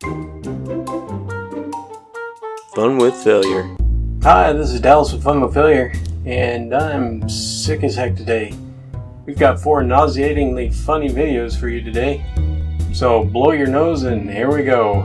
Fun with Failure. Hi, this is Dallas with Fun with Failure, and I'm sick as heck today. We've got 4 nauseatingly funny videos for you today, so blow your nose and here we go.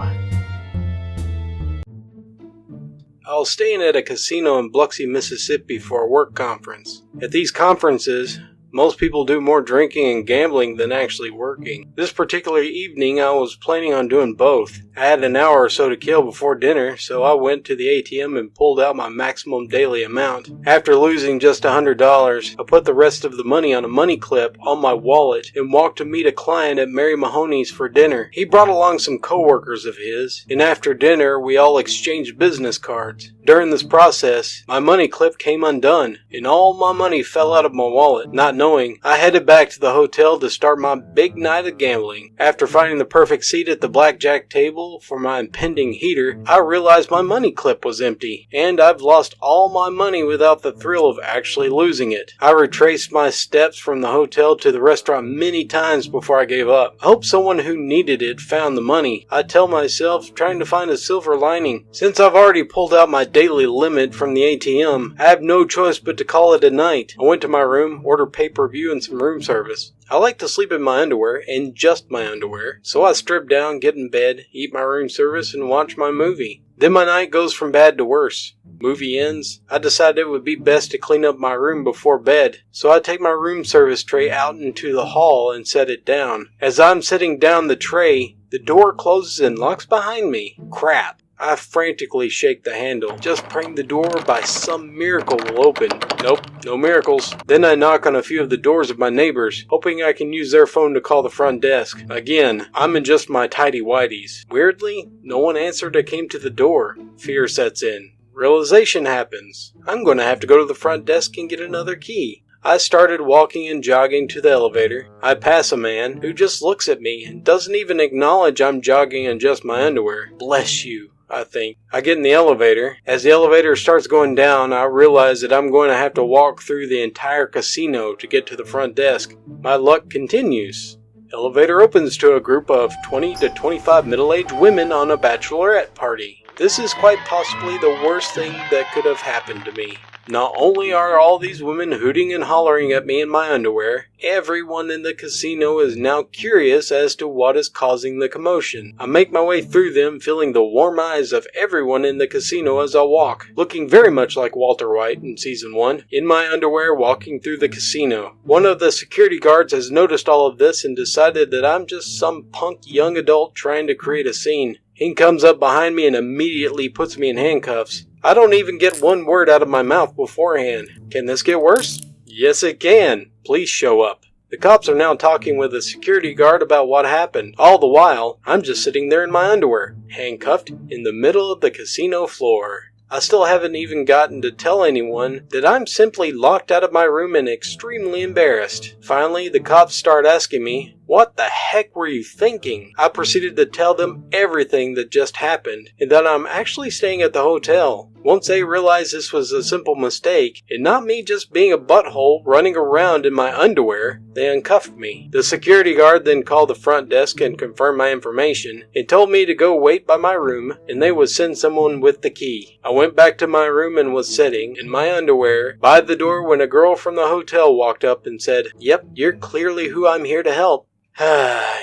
I was staying at a casino in Biloxi, Mississippi for a work conference. At these conferences, most people do more drinking and gambling than actually working. This particular evening, I was planning on doing both. I had an hour or so to kill before dinner, so I went to the ATM and pulled out my maximum daily amount. After losing just $100, I put the rest of the money on a money clip on my wallet and walked to meet a client at Mary Mahoney's for dinner. He brought along some coworkers of his, and after dinner, we all exchanged business cards. During this process, my money clip came undone, and all my money fell out of my wallet. Not knowing, I headed back to the hotel to start my big night of gambling. After finding the perfect seat at the blackjack table for my impending heater, I realized my money clip was empty, and I've lost all my money without the thrill of actually losing it. I retraced my steps from the hotel to the restaurant many times before I gave up. I hope someone who needed it found the money. I tell myself, trying to find a silver lining. Since I've already pulled out my daily limit from the ATM, I have no choice but to call it a night. I went to my room, ordered pay-per-view and some room service. I like to sleep in my underwear, and just my underwear, so I strip down, get in bed, eat my room service, and watch my movie. Then my night goes from bad to worse. Movie ends. I decided it would be best to clean up my room before bed, so I take my room service tray out into the hall and set it down. As I'm setting down the tray, the door closes and locks behind me. Crap. I frantically shake the handle, just praying the door by some miracle will open. Nope, no miracles. Then I knock on a few of the doors of my neighbors, hoping I can use their phone to call the front desk. Again, I'm in just my tighty-whities. Weirdly, no one answered or came to the door. Fear sets in. Realization happens. I'm going to have to go to the front desk and get another key. I started walking and jogging to the elevator. I pass a man who just looks at me and doesn't even acknowledge I'm jogging in just my underwear. Bless you, I think. I get in the elevator. As the elevator starts going down, I realize that I'm going to have to walk through the entire casino to get to the front desk. My luck continues. Elevator opens to a group of 20 to 25 middle-aged women on a bachelorette party. This is quite possibly the worst thing that could have happened to me. Not only are all these women hooting and hollering at me in my underwear, everyone in the casino is now curious as to what is causing the commotion. I make my way through them, feeling the warm eyes of everyone in the casino as I walk, looking very much like Walter White in Season 1, in my underwear walking through the casino. One of the security guards has noticed all of this and decided that I'm just some punk young adult trying to create a scene. He comes up behind me and immediately puts me in handcuffs. I don't even get one word out of my mouth beforehand. Can this get worse? Yes, it can. Please show up. The cops are now talking with a security guard about what happened. All the while, I'm just sitting there in my underwear, handcuffed in the middle of the casino floor. I still haven't even gotten to tell anyone that I'm simply locked out of my room and extremely embarrassed. Finally, the cops start asking me, "What the heck were you thinking?" I proceeded to tell them everything that just happened, and that I'm actually staying at the hotel. Once they realized this was a simple mistake, and not me just being a butthole running around in my underwear, they uncuffed me. The security guard then called the front desk and confirmed my information, and told me to go wait by my room, and they would send someone with the key. I went back to my room and was sitting, in my underwear, by the door when a girl from the hotel walked up and said, "Yep, you're clearly who I'm here to help."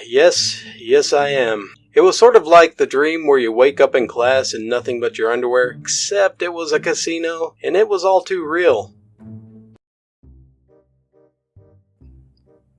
Yes I am. It was sort of like the dream where you wake up in class in nothing but your underwear, except it was a casino, and it was all too real.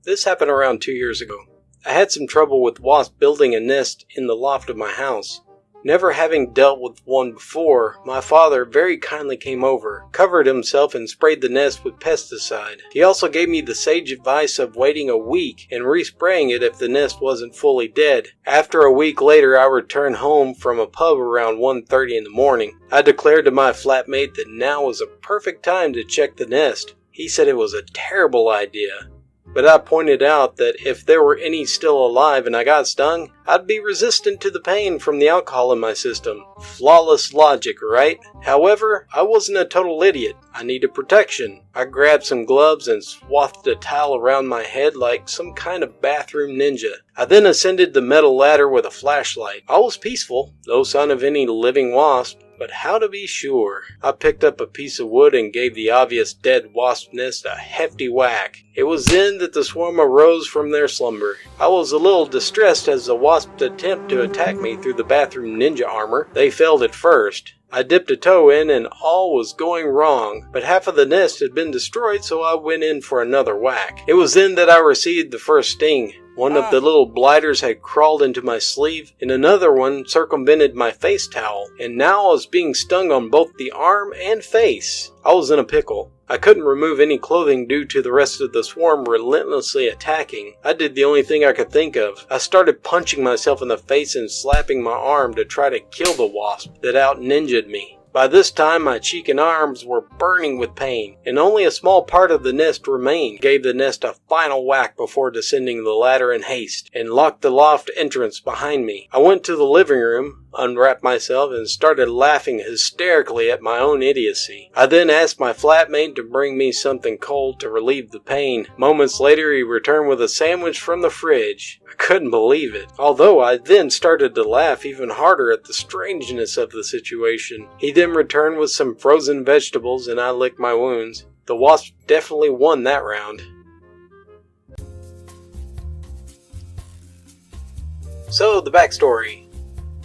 This happened around 2 years ago. I had some trouble with wasps building a nest in the loft of my house. Never having dealt with one before, my father very kindly came over, covered himself and sprayed the nest with pesticide. He also gave me the sage advice of waiting a week and respraying it if the nest wasn't fully dead. After a week later, I returned home from a pub around 1:30 in the morning. I declared to my flatmate that now was a perfect time to check the nest. He said it was a terrible idea. but I pointed out that if there were any still alive and I got stung, I'd be resistant to the pain from the alcohol in my system. Flawless logic, right? However, I wasn't a total idiot. I needed protection. I grabbed some gloves and swathed a towel around my head like some kind of bathroom ninja. I then ascended the metal ladder with a flashlight. All was peaceful, no sign of any living wasp. But how to be sure? I picked up a piece of wood and gave the obvious dead wasp nest a hefty whack. It was then that the swarm arose from their slumber. I was a little distressed as the wasps attempt to attack me through the bathroom ninja armor. They failed at first. I dipped a toe in and all was going wrong, but half of the nest had been destroyed, so I went in for another whack. It was then that I received the first sting. One of the little blighters had crawled into my sleeve, and another one circumvented my face towel, and now I was being stung on both the arm and face. I was in a pickle. I couldn't remove any clothing due to the rest of the swarm relentlessly attacking. I did the only thing I could think of. I started punching myself in the face and slapping my arm to try to kill the wasp that out-ninja'd me. By this time, my cheek and arms were burning with pain, and only a small part of the nest remained. Gave the nest a final whack before descending the ladder in haste, and locked the loft entrance behind me. I went to the living room, unwrapped myself, and started laughing hysterically at my own idiocy. I then asked my flatmate to bring me something cold to relieve the pain. Moments later, he returned with a sandwich from the fridge. I couldn't believe it, although I then started to laugh even harder at the strangeness of the situation. He then returned with some frozen vegetables and I licked my wounds. The wasp definitely won that round. So, the backstory.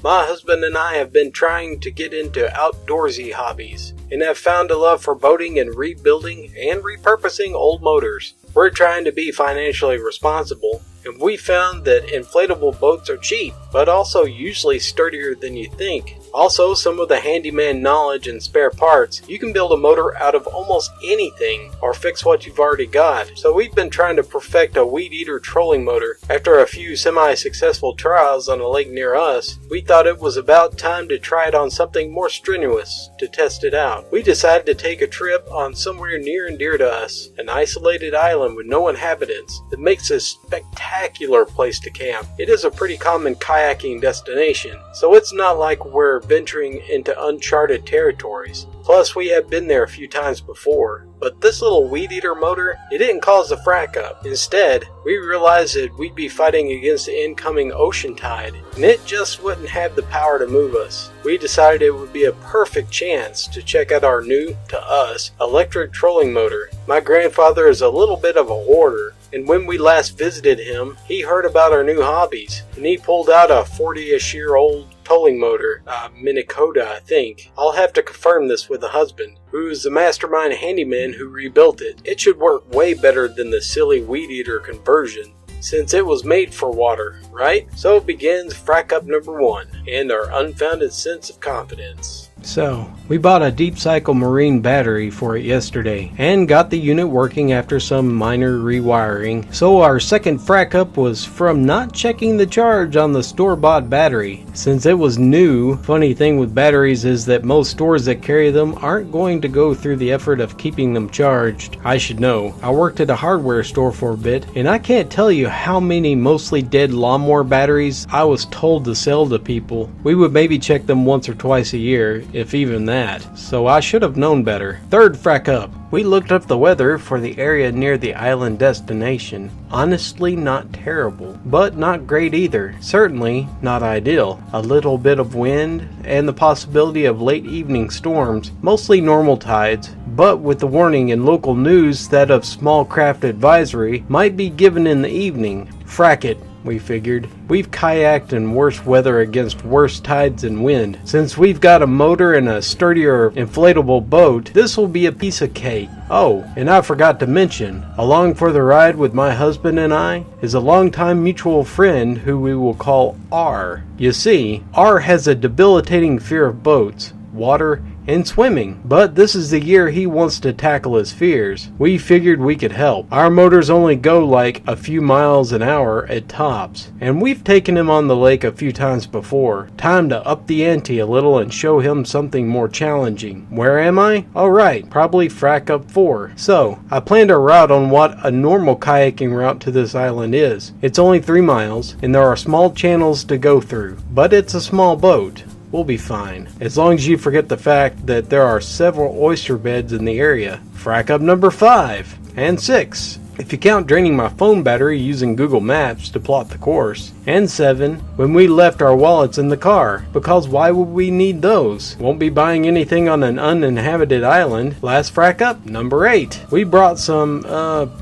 My husband and I have been trying to get into outdoorsy hobbies and have found a love for boating and rebuilding and repurposing old motors. We're trying to be financially responsible, and we found that inflatable boats are cheap, but also usually sturdier than you think. Also, some of the handyman knowledge and spare parts, you can build a motor out of almost anything or fix what you've already got. So we've been trying to perfect a weed eater trolling motor. After a few semi-successful trials on a lake near us, we thought it was about time to try it on something more strenuous to test it out. We decided to take a trip on somewhere near and dear to us, an isolated island with no inhabitants that makes a spectacular place to camp. It is a pretty common kayaking destination, so it's not like we're venturing into uncharted territories. Plus, we have been there a few times before. But this little weed eater motor, it didn't cause the frack up. Instead, we realized that we'd be fighting against the incoming ocean tide, and it just wouldn't have the power to move us. We decided it would be a perfect chance to check out our new, to us, electric trolling motor. My grandfather is a little bit of a hoarder, and when we last visited him, he heard about our new hobbies, and he pulled out a 40-ish year old trolling motor, Minicoda I think. I'll have to confirm this with the husband, who's the mastermind handyman who rebuilt it. It should work way better than the silly weed eater conversion, since it was made for water, right? So begins frack up number 1, and our unfounded sense of confidence. So, we bought a deep cycle marine battery for it yesterday, and got the unit working after some minor rewiring. So our second frack up was from not checking the charge on the store-bought battery. Since it was new, funny thing with batteries is that most stores that carry them aren't going to go through the effort of keeping them charged. I should know. I worked at a hardware store for a bit, and I can't tell you how many mostly dead lawnmower batteries I was told to sell to people. We would maybe check them once or twice a year, if even that, so I should have known better. Third frack up. We looked up the weather for the area near the island destination. Honestly, not terrible, but not great either. Certainly not ideal. A little bit of wind and the possibility of late evening storms, mostly normal tides, but with the warning in local news that a small craft advisory might be given in the evening. Frack it, we figured. We've kayaked in worse weather against worse tides and wind. Since we've got a motor and a sturdier inflatable boat, this will be a piece of cake. Oh, and I forgot to mention, along for the ride with my husband and I is a longtime mutual friend who we will call R. You see, R has a debilitating fear of boats, water, and swimming. But this is the year he wants to tackle his fears. We figured we could help. Our motors only go like a few miles an hour at tops, and we've taken him on the lake a few times before. Time to up the ante a little and show him something more challenging. Where am I? Alright, probably frack up 4. So, I planned a route on what a normal kayaking route to this island is. It's only 3 miles, and there are small channels to go through, but it's a small boat. We'll be fine, as long as you forget the fact that there are several oyster beds in the area. Frack up number 5 and 6. If you count draining my phone battery using Google Maps to plot the course. And 7, when we left our wallets in the car, because why would we need those? Won't be buying anything on an uninhabited island. Last frack up, number 8. We brought some,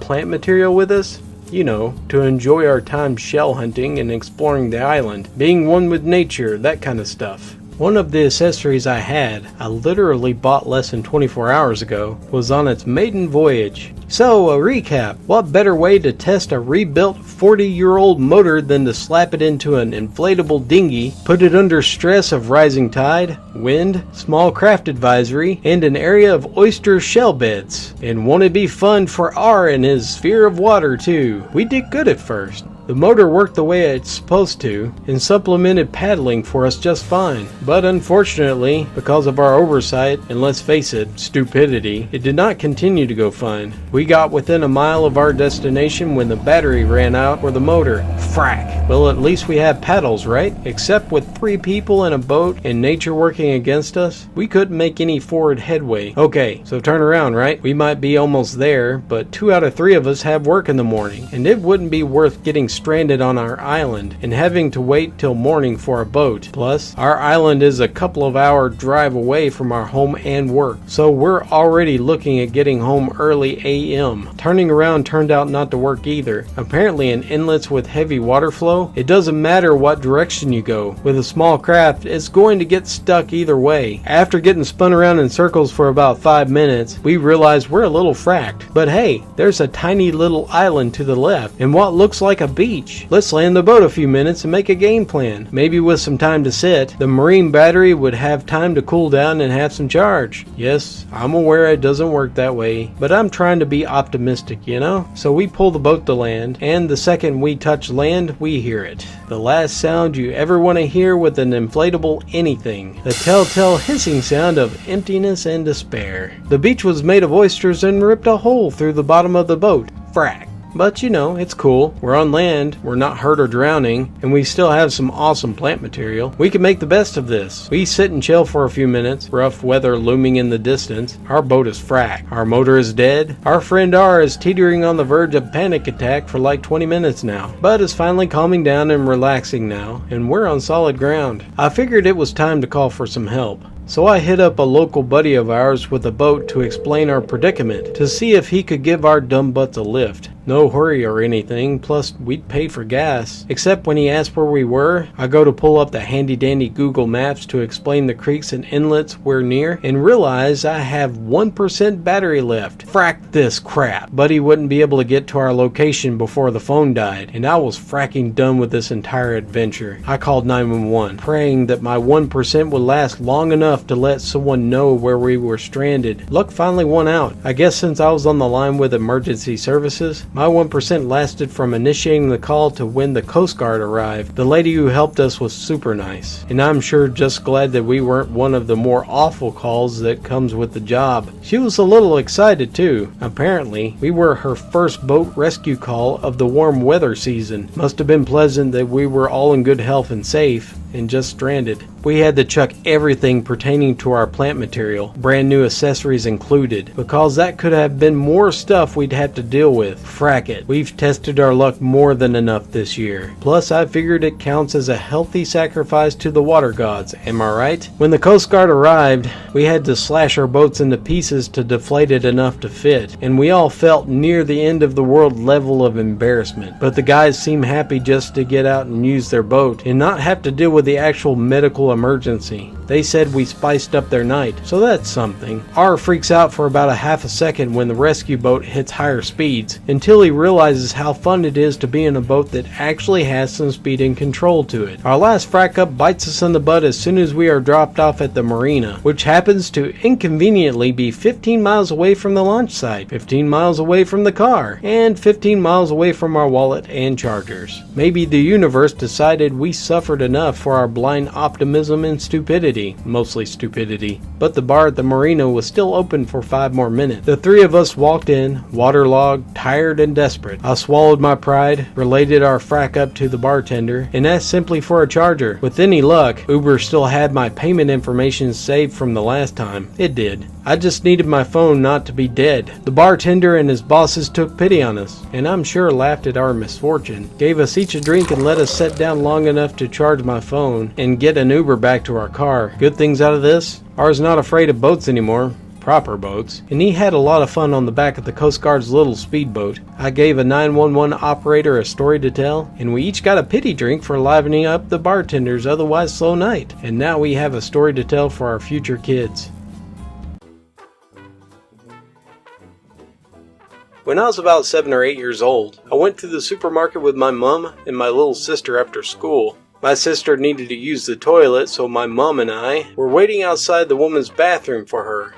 plant material with us. You know, to enjoy our time shell hunting and exploring the island, being one with nature, that kind of stuff. One of the accessories I literally bought less than 24 hours ago, was on its maiden voyage. So, a recap. What better way to test a rebuilt 40-year-old motor than to slap it into an inflatable dinghy, put it under stress of rising tide, wind, small craft advisory, and an area of oyster shell beds? And won't it be fun for R and his sphere of water too? We did good at first. The motor worked the way it's supposed to, and supplemented paddling for us just fine. But unfortunately, because of our oversight, and let's face it, stupidity, it did not continue to go fine. We got within a mile of our destination when the battery ran out for the motor. Frack! Well, at least we have paddles, right? Except with 3 people in a boat and nature working against us, we couldn't make any forward headway. Okay, so turn around, right? We might be almost there, but 2 out of 3 of us have work in the morning, and it wouldn't be worth getting stranded on our island and having to wait till morning for a boat. Plus, our island is a couple of hour drive away from our home and work, so we're already looking at getting home early AM. Turning around turned out not to work either. Apparently in inlets with heavy water flow, it doesn't matter what direction you go. With a small craft, it's going to get stuck either way. After getting spun around in circles for about 5 minutes, we realized we're a little fracked. But hey, there's a tiny little island to the left, and what looks like a beach. Let's land the boat a few minutes and make a game plan. Maybe with some time to sit, the marine battery would have time to cool down and have some charge. Yes, I'm aware it doesn't work that way, but I'm trying to be optimistic, you know? So we pull the boat to land, and the second we touch land, we hear it. The last sound you ever want to hear with an inflatable anything. The telltale hissing sound of emptiness and despair. The beach was made of oysters and ripped a hole through the bottom of the boat. Frack. But you know, it's cool. We're on land, we're not hurt or drowning, and we still have some awesome plant material. We can make the best of this. We sit and chill for a few minutes, rough weather looming in the distance. Our boat is fracked. Our motor is dead. Our friend R is teetering on the verge of panic attack for like 20 minutes now, but is finally calming down and relaxing now, and we're on solid ground. I figured it was time to call for some help. So I hit up a local buddy of ours with a boat to explain our predicament, to see if he could give our dumb butts a lift. No hurry or anything, plus we'd pay for gas. Except when he asked where we were, I go to pull up the handy dandy Google Maps to explain the creeks and inlets we're near, and realize I have 1% battery left. Frack this crap. Buddy wouldn't be able to get to our location before the phone died, and I was fracking done with this entire adventure. I called 911, praying that my 1% would last long enough to let someone know where we were stranded. Luck finally won out. I guess since I was on the line with emergency services, my 1% lasted from initiating the call to when the Coast Guard arrived. The lady who helped us was super nice, and I'm sure just glad that we weren't one of the more awful calls that comes with the job. She was a little excited too. Apparently, we were her first boat rescue call of the warm weather season. Must have been pleasant that we were all in good health and safe, and just stranded. We had to chuck everything pertaining to our plant material, brand new accessories included, because that could have been more stuff we'd have to deal with. Frack it. We've tested our luck more than enough this year. Plus, I figured it counts as a healthy sacrifice to the water gods, am I right? When the Coast Guard arrived, we had to slash our boats into pieces to deflate it enough to fit, and we all felt near the end of the world level of embarrassment. But the guys seemed happy just to get out and use their boat, and not have to deal with the actual medical emergency. They said we spiced up their night, so that's something. R freaks out for about a half a second when the rescue boat hits higher speeds, until he realizes how fun it is to be in a boat that actually has some speed and control to it. Our last frack up bites us in the butt as soon as we are dropped off at the marina, which happens to inconveniently be 15 miles away from the launch site, 15 miles away from the car, and 15 miles away from our wallet and chargers. Maybe the universe decided we suffered enough for our blind optimism and stupidity, mostly stupidity. But the bar at the marina was still open for 5 more minutes. The three of us walked in, waterlogged, tired and desperate. I swallowed my pride, related our frack up to the bartender, and asked simply for a charger. With any luck, Uber still had my payment information saved from the last time. It did. I just needed my phone not to be dead. The bartender and his bosses took pity on us, and I'm sure laughed at our misfortune, gave us each a drink and let us sit down long enough to charge my phone and get an Uber back to our car. Good things out of this? R's not afraid of boats anymore. Proper boats, and he had a lot of fun on the back of the Coast Guard's little speedboat. I gave a 911 operator a story to tell, and we each got a pity drink for livening up the bartender's otherwise slow night. And now we have a story to tell for our future kids. When I was about 7 or 8 years old, I went to the supermarket with my mom and my little sister after school. My sister needed to use the toilet, so my mom and I were waiting outside the woman's bathroom for her.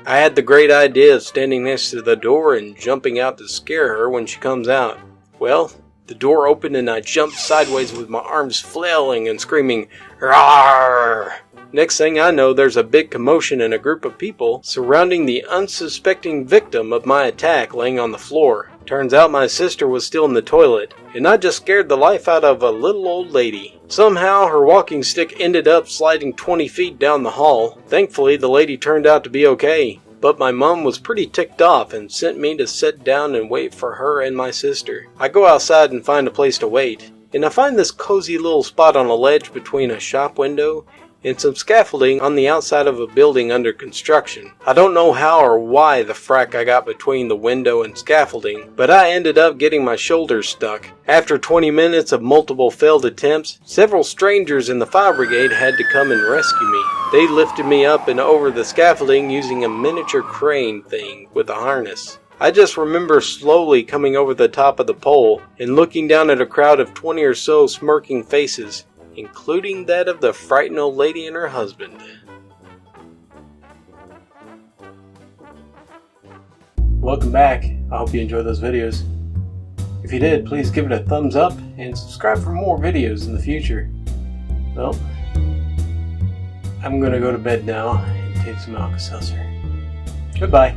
I had the great idea of standing next to the door and jumping out to scare her when she comes out. Well, the door opened and I jumped sideways with my arms flailing and screaming, "Rawr!" Next thing I know, there's a big commotion and a group of people surrounding the unsuspecting victim of my attack laying on the floor. Turns out my sister was still in the toilet, and I just scared the life out of a little old lady. Somehow her walking stick ended up sliding 20 feet down the hall. Thankfully the lady turned out to be okay, but my mom was pretty ticked off and sent me to sit down and wait for her and my sister. I go outside and find a place to wait, and I find this cozy little spot on a ledge between a shop window and some scaffolding on the outside of a building under construction. I don't know how or why the frack I got between the window and scaffolding, but I ended up getting my shoulders stuck. After 20 minutes of multiple failed attempts, several strangers in the fire brigade had to come and rescue me. They lifted me up and over the scaffolding using a miniature crane thing with a harness. I just remember slowly coming over the top of the pole and looking down at a crowd of 20 or so smirking faces, including that of the frightened old lady and her husband. Welcome back. I hope you enjoyed those videos. If you did, please give it a thumbs up and subscribe for more videos in the future. Well, I'm gonna go to bed now and take some Alka-Seltzer. Goodbye.